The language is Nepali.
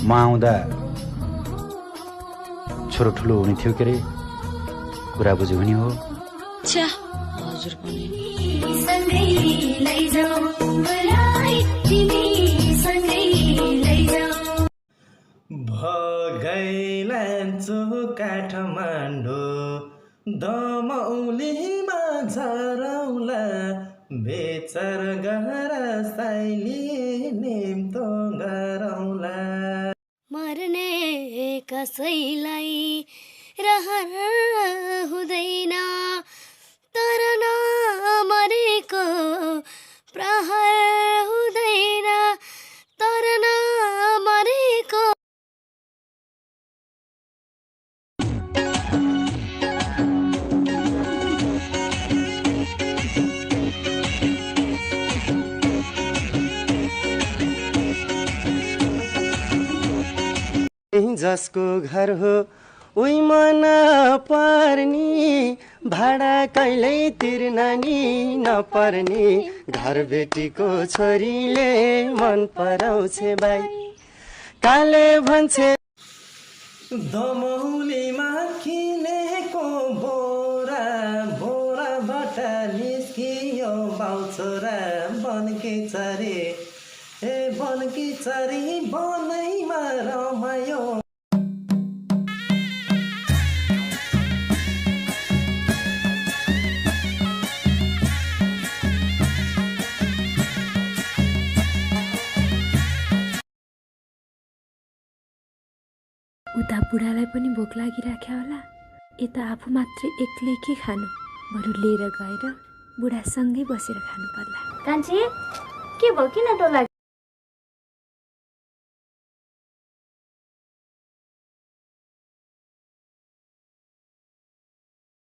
म आउँदा छोरो ठुलो हुने थियो के रे, कुरा बुझ्यो भने हो। छ्या हजुर पनि भगाइलान्छु काठमाडौँ दमौलीमा झरौला बेचार गहर साइली निम्तो गरौला। मर्ने कसैलाई रहर हुँदैन, तर नमरेको प्रहर हुँदैन, तर नमरेको। जसको घर हो उही मन पर्नी, भाडा कहिल्यै तिर्न नि नपर्ने, घर बेटीको छोरीले मन पराउँछ भाइ। काले भन्छे दमौलीमा किनेको बोरा, बोराबाट निस्कियो बाउछोरा। बनकी चरी ए बनकी चरी बनैमा रमायो। उता बुढालाई पनि भोक लागिराख्या होला, यता आफू मात्रै एक्लै के खानु, बरु लिएर गएर बुढासँगै बसेर खानु पर्ला। कान्छी के भयो, किन डोला?